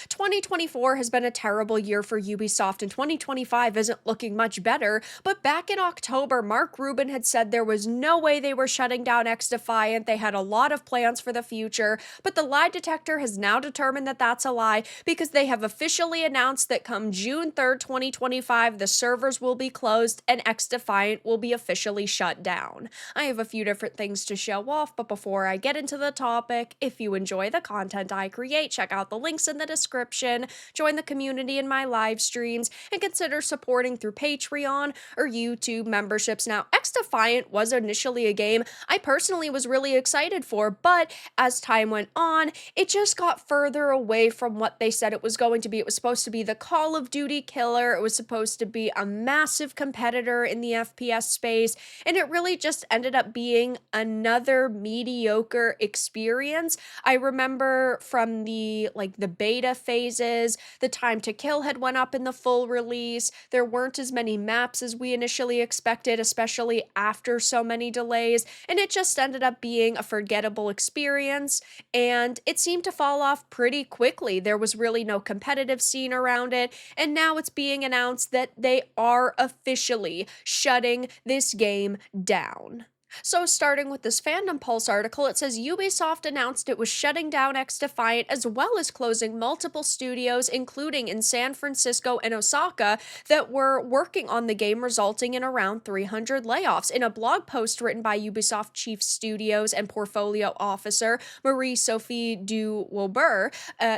2024 has been a terrible year for Ubisoft, and 2025 isn't looking much better. But back in October, Mark Rubin had said there was no way they were shutting down XDefiant. They had a lot of plans for the future, but the lie detector has now determined that that's a lie because they have officially announced that come June 3rd, 2025, the servers will be closed and XDefiant will be officially shut down. I have a few different things to show off, but before I get into the topic, if you enjoy the content I create, check out the links in the description, join the community in my live streams, and consider supporting through Patreon or YouTube memberships. Now, XDefiant was initially a game I personally was really excited for, but as time went on, it just got further away from what they said it was going to be. It was supposed to be the Call of Duty killer, it was supposed to be a massive competitor in the FPS space, and it really just ended up being another mediocre experience. I remember from the beta phases, the time to kill had went up in the full release. There weren't as many maps as we initially expected, especially after so many delays, and it just ended up being a forgettable experience, and it seemed to fall off pretty quickly. There was really no competitive scene around it, and now it's being announced that they are officially shutting this game down. So, starting with this Fandom Pulse article, it says Ubisoft announced it was shutting down XDefiant as well as closing multiple studios, including in San Francisco and Osaka, that were working on the game, resulting in around 300 layoffs. In a blog post written by Ubisoft Chief Studios and Portfolio Officer Marie-Sophie du Waubourg,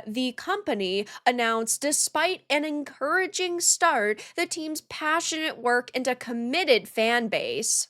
the company announced despite an encouraging start, the team's passionate work and a committed fan base.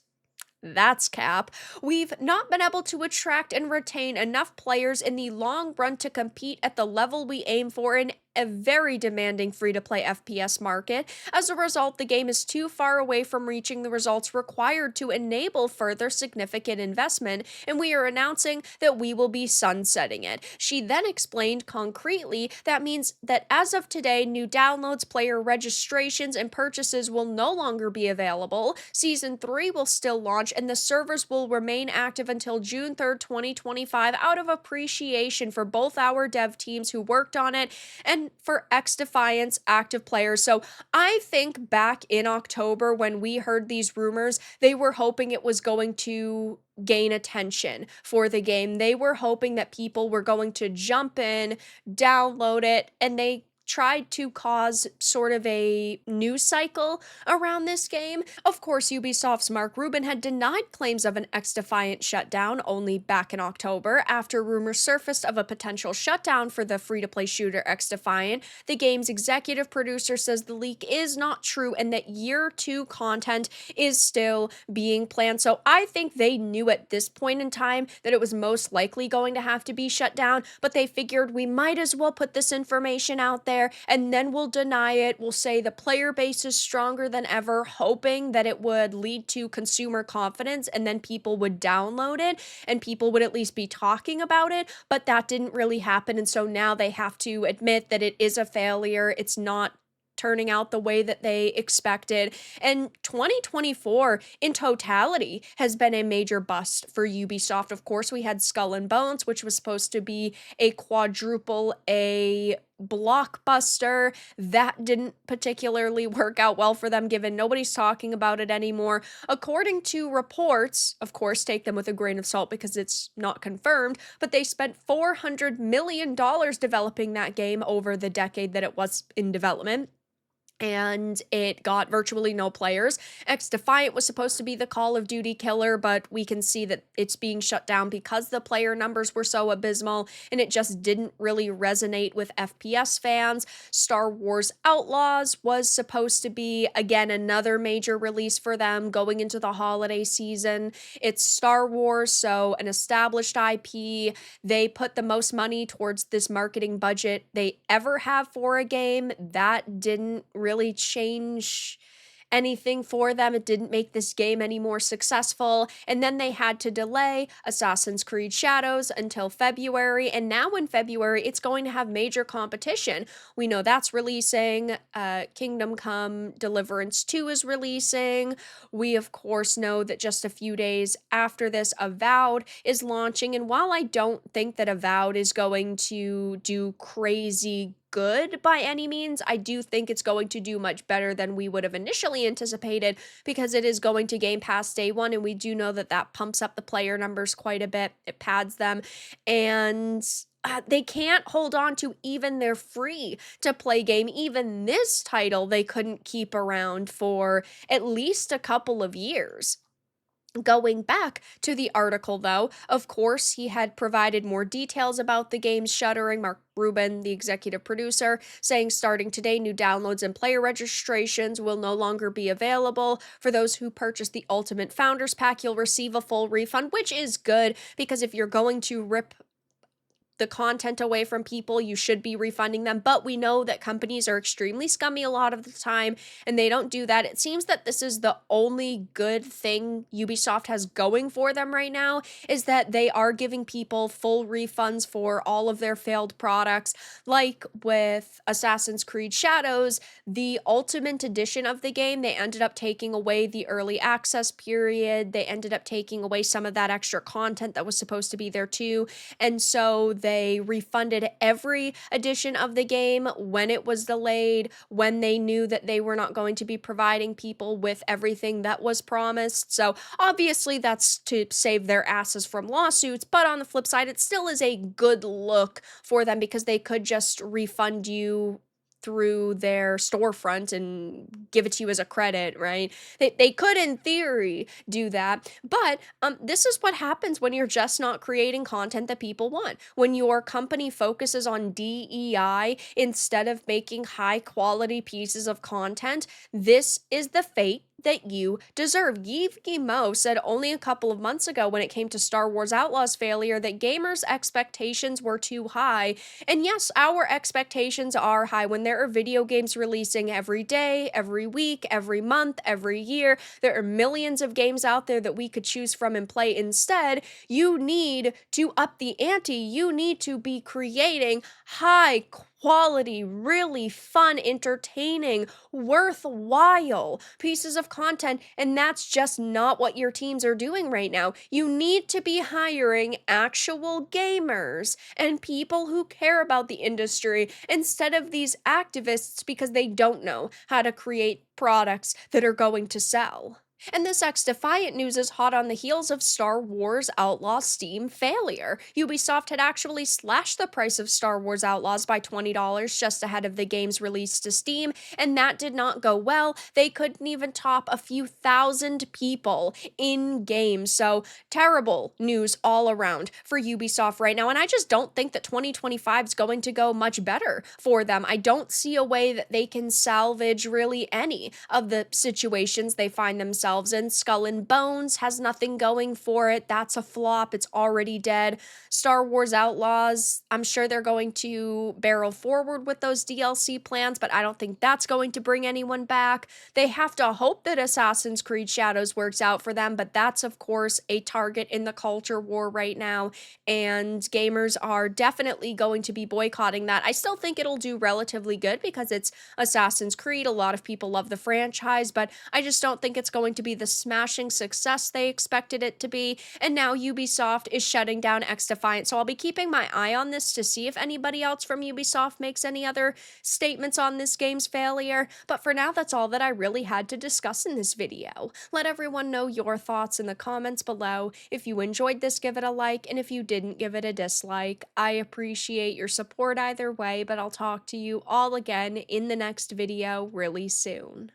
That's cap. We've not been able to attract and retain enough players in the long run to compete at the level we aim for in a very demanding free-to-play FPS market. As a result, the game is too far away from reaching the results required to enable further significant investment, and we are announcing that we will be sunsetting it. She then explained concretely that means that as of today, new downloads, player registrations, and purchases will no longer be available. Season 3 will still launch, and the servers will remain active until June 3rd, 2025, out of appreciation for both our dev teams who worked on it and for XDefiant's active players. So I think back in October when we heard these rumors, they were hoping it was going to gain attention for the game. They were hoping that people were going to jump in, download it, and they tried to cause sort of a news cycle around this game. Of course, Ubisoft's Mark Rubin had denied claims of an XDefiant shutdown only back in October after rumors surfaced of a potential shutdown for the free-to-play shooter XDefiant. The game's executive producer says the leak is not true and that year 2 content is still being planned. So I think they knew at this point in time that it was most likely going to have to be shut down, but they figured we might as well put this information out there and then we'll deny it. We'll say the player base is stronger than ever, hoping that it would lead to consumer confidence and then people would download it and people would at least be talking about it, but that didn't really happen, and so now they have to admit that it is a failure. It's not turning out the way that they expected. And 2024 in totality has been a major bust for Ubisoft. Of course, we had Skull and Bones, which was supposed to be a quadruple A blockbuster. That didn't particularly work out well for them, given nobody's talking about it anymore. According to reports, of course, take them with a grain of salt because it's not confirmed, but they spent $400 million developing that game over the decade that it was in development, and it got virtually no players. XDefiant was supposed to be the Call of Duty killer, but we can see that it's being shut down because the player numbers were so abysmal, and it just didn't really resonate with FPS fans. Star Wars Outlaws was supposed to be, again, another major release for them going into the holiday season. It's Star Wars, so an established IP. They put the most money towards this marketing budget they ever have for a game. That didn't really change anything for them. It didn't make this game any more successful. And then they had to delay Assassin's Creed Shadows until February. And now in February, it's going to have major competition. We know that's releasing. Kingdom Come Deliverance 2 is releasing. We, of course, know that just a few days after this, Avowed is launching. And while I don't think that Avowed is going to do crazy good by any means. I do think it's going to do much better than we would have initially anticipated because it is going to Game Pass day one, and we do know that that pumps up the player numbers quite a bit. It pads them, and they can't hold on to even their free to play game. Even this title, they couldn't keep around for at least a couple of years. Going back to the article, though, of course, he had provided more details about the game's shuttering. Mark Rubin, the executive producer, saying starting today, new downloads and player registrations will no longer be available. For those who purchase the Ultimate Founders Pack, you'll receive a full refund, which is good because if you're going to rip the content away from people, you should be refunding them. But we know that companies are extremely scummy a lot of the time, and they don't do that. It seems that this is the only good thing Ubisoft has going for them right now, is that they are giving people full refunds for all of their failed products. Like with Assassin's Creed Shadows, the Ultimate Edition of the game, they ended up taking away the early access period. They ended up taking away some of that extra content that was supposed to be there too. And so they refunded every edition of the game when it was delayed, when they knew that they were not going to be providing people with everything that was promised. So obviously that's to save their asses from lawsuits, but on the flip side, it still is a good look for them because they could just refund you through their storefront and give it to you as a credit, right? They could, in theory, do that, but this is what happens when you're just not creating content that people want. When your company focuses on DEI instead of making high-quality pieces of content, this is the fate that you deserve. Yves Guillemot said only a couple of months ago when it came to Star Wars Outlaws' failure that gamers' expectations were too high. And yes, our expectations are high. When there are video games releasing every day, every week, every month, every year, there are millions of games out there that we could choose from and play instead. You need to up the ante. You need to be creating high quality, really fun, entertaining, worthwhile pieces of content, and that's just not what your teams are doing right now. You need to be hiring actual gamers and people who care about the industry instead of these activists because they don't know how to create products that are going to sell. And this XDefiant news is hot on the heels of Star Wars Outlaws Steam failure. Ubisoft had actually slashed the price of Star Wars Outlaws by $20 just ahead of the game's release to Steam, and that did not go well. They couldn't even top a few thousand people in game. So terrible news all around for Ubisoft right now, and I just don't think that 2025 is going to go much better for them. I don't see a way that they can salvage really any of the situations they find themselves in. Skull and Bones has nothing going for it. That's a flop. It's already dead. Star Wars Outlaws, I'm sure they're going to barrel forward with those DLC plans, but I don't think that's going to bring anyone back. They have to hope that Assassin's Creed Shadows works out for them, but that's, of course, a target in the culture war right now, and gamers are definitely going to be boycotting that. I still think it'll do relatively good because it's Assassin's Creed. A lot of people love the franchise, but I just don't think it's going to be the smashing success they expected it to be, and now Ubisoft is shutting down XDefiant, so I'll be keeping my eye on this to see if anybody else from Ubisoft makes any other statements on this game's failure, but for now, that's all that I really had to discuss in this video. Let everyone know your thoughts in the comments below. If you enjoyed this, give it a like, and if you didn't, give it a dislike. I appreciate your support either way, but I'll talk to you all again in the next video really soon.